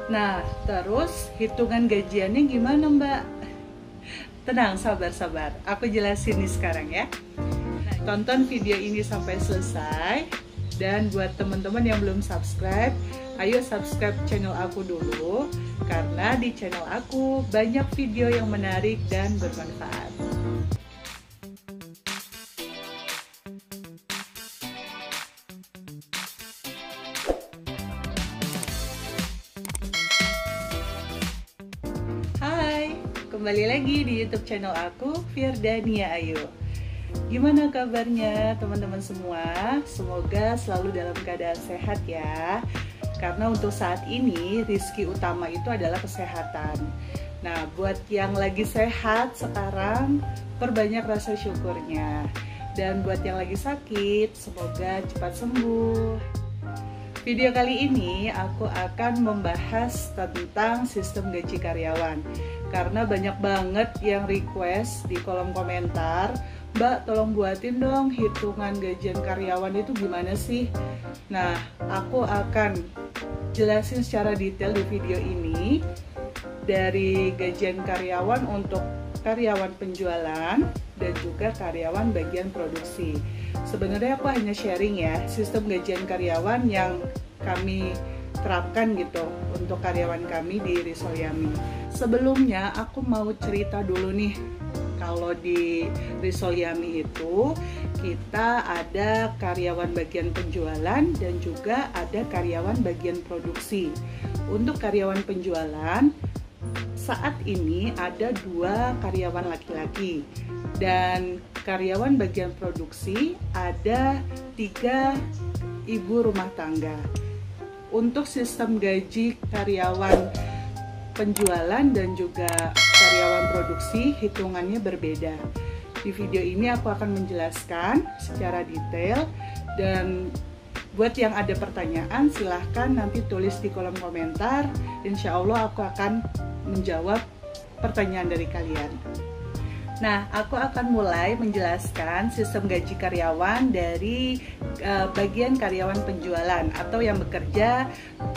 Nah, terus hitungan gajiannya gimana, Mbak? Tenang, sabar-sabar. Aku jelasin nih sekarang ya. Tonton video ini sampai selesai. Dan buat teman-teman yang belum subscribe, ayo subscribe channel aku dulu. Karena di channel aku banyak video yang menarik dan bermanfaat. Hai, kembali lagi di YouTube channel aku, Firdania Ayu. Gimana kabarnya teman-teman semua? Semoga selalu dalam keadaan sehat ya. Karena untuk saat ini rezeki utama itu adalah kesehatan. Nah, buat yang lagi sehat sekarang, perbanyak rasa syukurnya. Dan buat yang lagi sakit, semoga cepat sembuh. Video kali ini aku akan membahas tentang sistem gaji karyawan. Karena banyak banget yang request di kolom komentar, Mbak, tolong buatin dong hitungan gajian karyawan itu gimana sih? Nah, aku akan jelasin secara detail di video ini dari gajian karyawan untuk karyawan penjualan dan juga karyawan bagian produksi. Sebenarnya aku hanya sharing ya sistem gajian karyawan yang kami terapkan gitu untuk karyawan kami di Risol Yami. Sebelumnya aku mau cerita dulu nih. Kalau di Risol Yami itu kita ada karyawan bagian penjualan dan juga ada karyawan bagian produksi. Untuk karyawan penjualan saat ini ada 2 karyawan laki-laki dan karyawan bagian produksi ada 3 ibu rumah tangga. Untuk sistem gaji karyawan penjualan dan juga karyawan produksi hitungannya berbeda. Di video ini aku akan menjelaskan secara detail, dan buat yang ada pertanyaan silahkan nanti tulis di kolom komentar. Insya Allah aku akan menjawab pertanyaan dari kalian. Nah, aku akan mulai menjelaskan sistem gaji karyawan dari bagian karyawan penjualan atau yang bekerja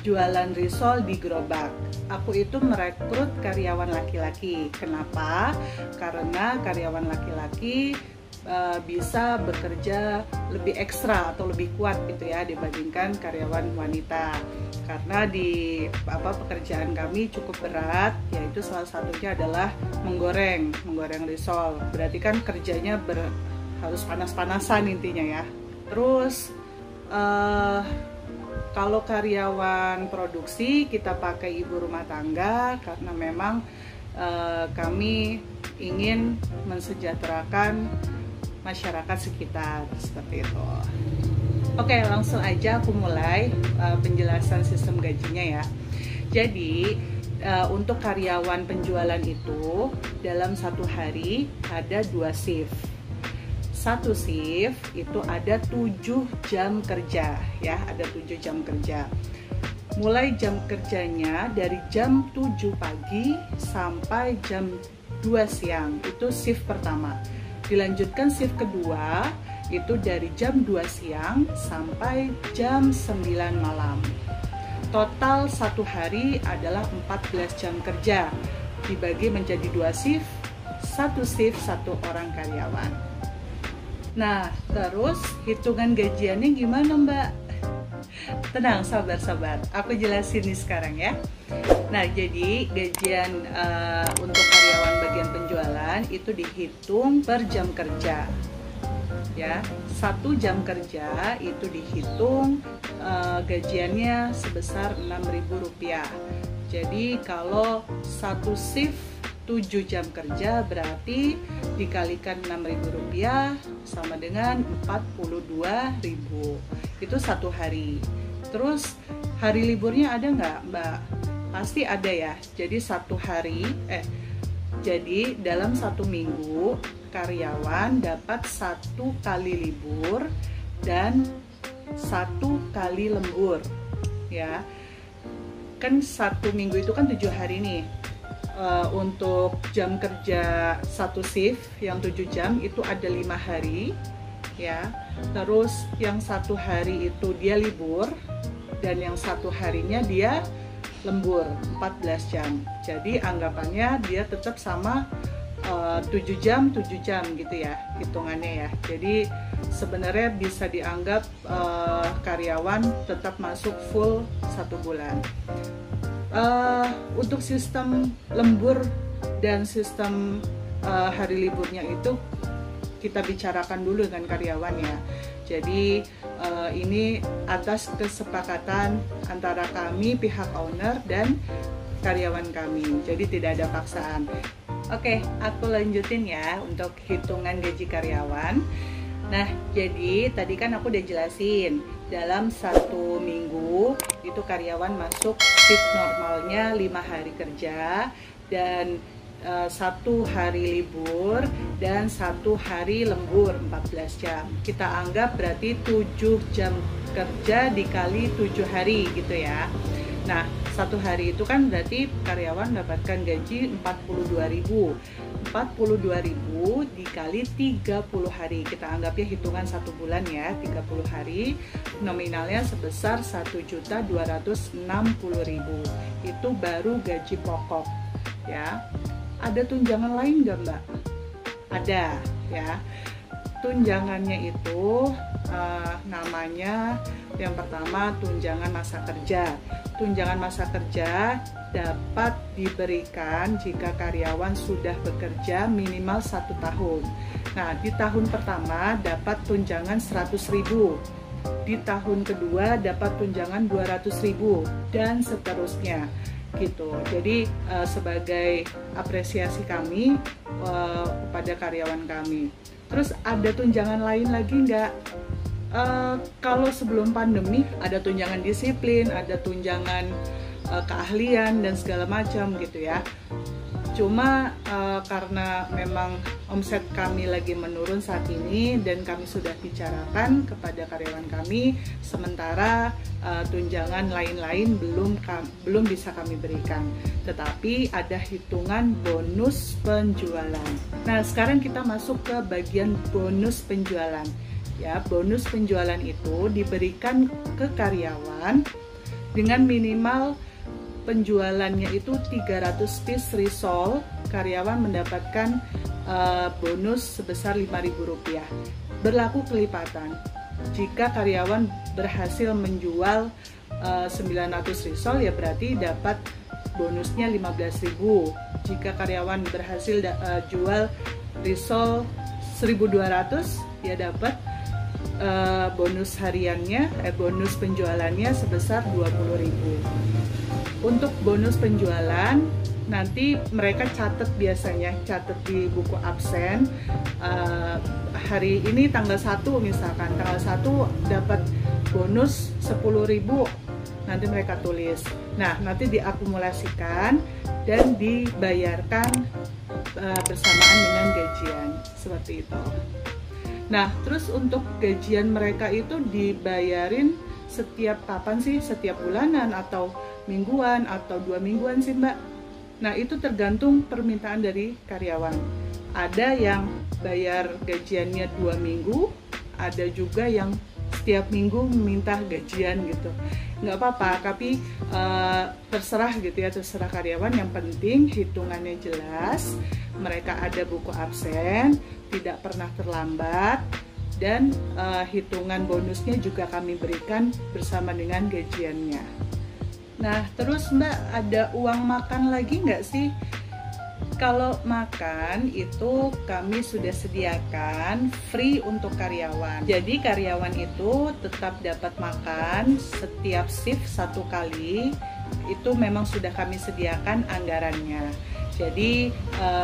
jualan risol di gerobak. Aku itu merekrut karyawan laki-laki. Kenapa? Karena karyawan laki-laki bisa bekerja lebih ekstra atau lebih kuat gitu ya dibandingkan karyawan wanita. Karena di pekerjaan kami cukup berat, yaitu salah satunya adalah menggoreng risol. Berarti kan kerjanya harus panas-panasan intinya ya. Terus kalau karyawan produksi kita pakai ibu rumah tangga karena memang kami ingin mensejahterakan masyarakat sekitar seperti itu. Oke, langsung aja aku mulai penjelasan sistem gajinya ya. Jadi untuk karyawan penjualan itu dalam satu hari ada 2 shift. Satu shift itu ada 7 jam kerja ya, ada 7 jam kerja. Mulai jam kerjanya dari jam 7 pagi sampai jam 2 siang, itu shift pertama. Dilanjutkan shift kedua itu dari jam 2 siang sampai jam 9 malam. Total satu hari adalah 14 jam kerja, dibagi menjadi 2 shift, satu shift 1 orang karyawan. Nah, terus hitungan gajiannya gimana, Mbak? Tenang, sabar-sabar. Aku jelasin nih sekarang ya. Nah, jadi gajian untuk karyawan bagian penjualan itu dihitung per jam kerja. Ya, 1 jam kerja itu dihitung gajiannya sebesar Rp6.000. Jadi kalau satu shift 7 jam kerja berarti dikalikan Rp6.000 sama dengan 42.000. Itu satu hari. Terus hari liburnya ada nggak, Mbak? Pasti ada ya. Jadi jadi dalam 1 minggu karyawan dapat 1 kali libur dan 1 kali lembur ya. Kan 1 minggu itu kan 7 hari nih. Untuk jam kerja 1 shift yang 7 jam itu ada 5 hari ya. Terus yang 1 hari itu dia libur dan yang 1 harinya dia lembur 14 jam. Jadi anggapannya dia tetap sama 7 jam gitu ya hitungannya ya. Jadi sebenarnya bisa dianggap karyawan tetap masuk full 1 bulan. Untuk sistem lembur dan sistem hari liburnya itu kita bicarakan dulu dengan karyawan ya. Jadi ini atas kesepakatan antara kami pihak owner dan karyawan kami. Jadi tidak ada paksaan. Oke, aku lanjutin ya untuk hitungan gaji karyawan. Nah, jadi tadi kan aku udah jelasin dalam 1 minggu itu karyawan masuk shift normalnya 5 hari kerja dan 1 hari libur dan 1 hari lembur 14 jam. Kita anggap berarti 7 jam kerja dikali 7 hari gitu ya. Nah, 1 hari itu kan berarti karyawan mendapatkan gaji 42.000. 42.000 dikali 30 hari. Kita anggapnya hitungan 1 bulan ya, 30 hari. Nominalnya sebesar 1.260.000. Itu baru gaji pokok ya. Ada tunjangan lain nggak Mbak? Ada ya. Tunjangannya itu namanya yang pertama tunjangan masa kerja. Tunjangan masa kerja dapat diberikan jika karyawan sudah bekerja minimal 1 tahun. Nah, di tahun pertama dapat tunjangan 100.000. Di tahun kedua dapat tunjangan 200.000 dan seterusnya gitu. Jadi sebagai apresiasi kami kepada karyawan kami. Terus ada tunjangan lain lagi nggak? Kalau sebelum pandemi ada tunjangan disiplin, ada tunjangan keahlian dan segala macam gitu ya. Cuma karena memang omset kami lagi menurun saat ini dan kami sudah bicarakan kepada karyawan kami, sementara tunjangan lain-lain belum bisa kami berikan. Tetapi ada hitungan bonus penjualan. Nah, sekarang kita masuk ke bagian bonus penjualan. Ya, bonus penjualan itu diberikan ke karyawan dengan minimal penjualannya itu 300 piece risol. Karyawan mendapatkan bonus sebesar Rp5.000. Berlaku kelipatan. Jika karyawan berhasil menjual 900 risol ya berarti dapat bonusnya 15.000. Jika karyawan berhasil jual risol 1.200 ya dapat bonus hariannya, bonus penjualannya sebesar 20.000. Untuk bonus penjualan nanti mereka catat di buku absen. Hari ini tanggal 1 misalkan, tanggal 1 dapat bonus 10.000. Nanti mereka tulis. Nah, nanti diakumulasikan dan dibayarkan bersamaan dengan gajian seperti itu. Nah, terus untuk gajian mereka itu dibayarin setiap kapan sih? Setiap bulanan atau mingguan atau 2 mingguan sih Mbak? Nah, itu tergantung permintaan dari karyawan. Ada yang bayar gajiannya 2 minggu, ada juga yang setiap minggu minta gajian gitu. Nggak apa-apa, tapi terserah gitu ya, terserah karyawan. Yang penting hitungannya jelas, mereka ada buku absen, tidak pernah terlambat, dan hitungan bonusnya juga kami berikan bersama dengan gajiannya. Nah, terus Mbak, ada uang makan lagi nggak sih? Kalau makan itu kami sudah sediakan free untuk karyawan. Jadi karyawan itu tetap dapat makan setiap shift 1 kali. Itu memang sudah kami sediakan anggarannya. Jadi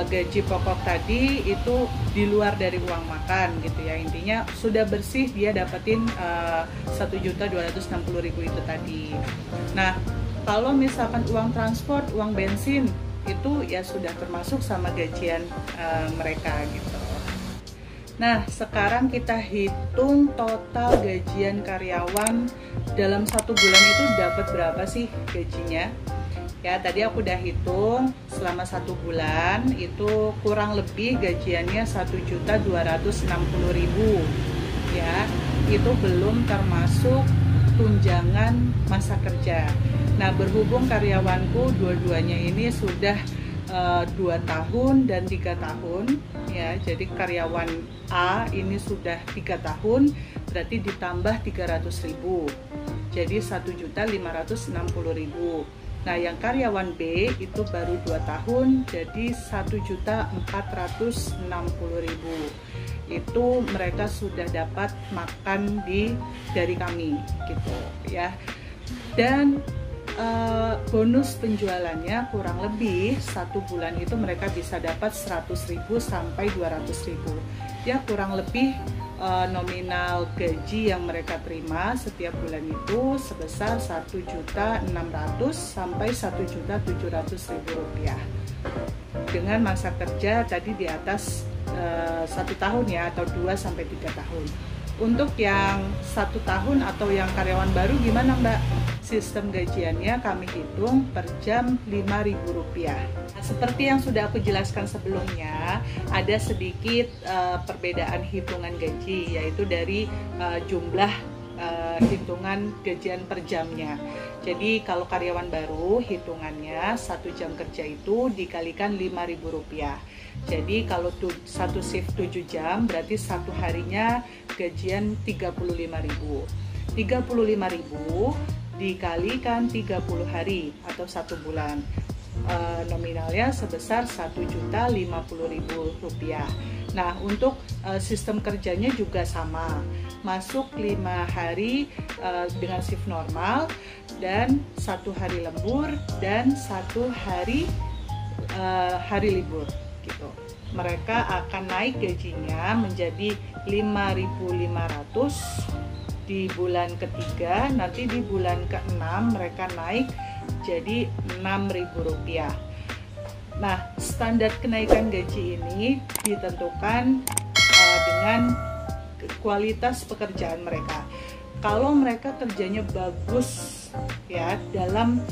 gaji pokok tadi itu di luar dari uang makan gitu ya. Intinya sudah bersih dia dapetin 1.260.000 itu tadi. Nah, kalau misalkan uang transport, uang bensin itu ya sudah termasuk sama gajian mereka gitu. Nah, sekarang kita hitung total gajian karyawan dalam 1 bulan itu dapat berapa sih gajinya? Ya, tadi aku udah hitung selama 1 bulan itu kurang lebih gajiannya 1.260.000 ya. Itu belum termasuk tunjangan masa kerja. Nah, berhubung karyawanku dua-duanya ini sudah 2 tahun dan 3 tahun ya, jadi karyawan A ini sudah 3 tahun, berarti ditambah 300.000, jadi 1.560.000. Nah, yang karyawan B itu baru 2 tahun, jadi 1.460.000. Itu mereka sudah dapat makan dari kami gitu ya. Dan bonus penjualannya kurang lebih 1 bulan itu mereka bisa dapat 100.000 sampai 200.000 ya, kurang lebih nominal gaji yang mereka terima setiap bulan itu sebesar 1.600.000 sampai 1.700.000 rupiah dengan masa kerja tadi di atas 1 tahun ya, atau 2 sampai 3 tahun. Untuk yang 1 tahun atau yang karyawan baru gimana Mbak? Sistem gajiannya kami hitung per jam Rp5.000. Nah, seperti yang sudah aku jelaskan sebelumnya, ada sedikit perbedaan hitungan gaji, yaitu dari jumlah hitungan gajian per jamnya. Jadi kalau karyawan baru hitungannya 1 jam kerja itu dikalikan Rp5.000. Jadi kalau 1 shift 7 jam berarti 1 harinya gajian Rp35.000. Rp35.000 dikalikan 30 hari atau 1 bulan. Nominalnya sebesar Rp1.050.000. Nah, untuk sistem kerjanya juga sama. Masuk 5 hari dengan shift normal dan 1 hari lembur dan 1 hari libur gitu. Mereka akan naik gajinya menjadi 5.500 di bulan ketiga, nanti di bulan ke-6 mereka naik jadi Rp6.000. Nah, standar kenaikan gaji ini ditentukan dengan kualitas pekerjaan mereka. Kalau mereka kerjanya bagus ya dalam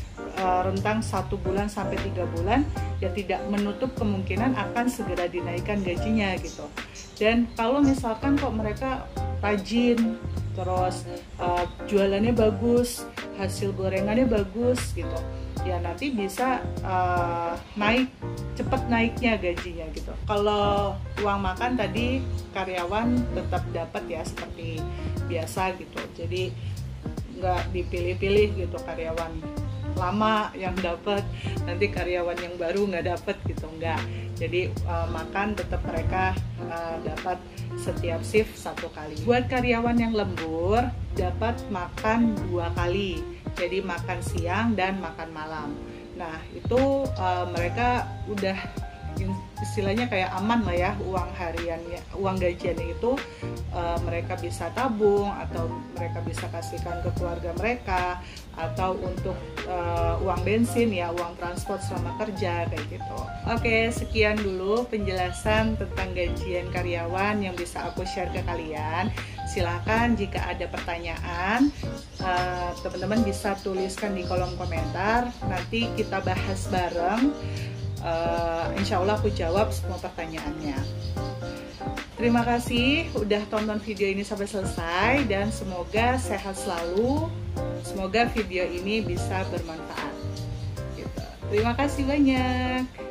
rentang 1 bulan sampai 3 bulan, ya tidak menutup kemungkinan akan segera dinaikkan gajinya gitu. Dan kalau misalkan kok mereka rajin, terus jualannya bagus, hasil gorengannya bagus gitu, ya nanti bisa cepat naiknya gajinya gitu. Kalau uang makan tadi karyawan tetap dapat ya seperti biasa gitu, jadi nggak dipilih-pilih gitu, karyawan lama yang dapat, nanti karyawan yang baru nggak dapat gitu, nggak. Jadi makan tetap mereka dapat setiap shift 1 kali. Buat karyawan yang lembur dapat makan 2 kali, jadi makan siang dan makan malam. Nah itu mereka udah istilahnya kayak aman lah ya, uang hariannya, uang gajiannya itu mereka bisa tabung atau mereka bisa kasihkan ke keluarga mereka, atau untuk uang bensin ya, uang transport selama kerja kayak gitu. Oke, sekian dulu penjelasan tentang gajian karyawan yang bisa aku share ke kalian. Silahkan jika ada pertanyaan teman-teman bisa tuliskan di kolom komentar, nanti kita bahas bareng. Insya Allah aku jawab semua pertanyaannya. Terima kasih udah tonton video ini sampai selesai, dan semoga sehat selalu. Semoga video ini bisa bermanfaat gitu. Terima kasih banyak.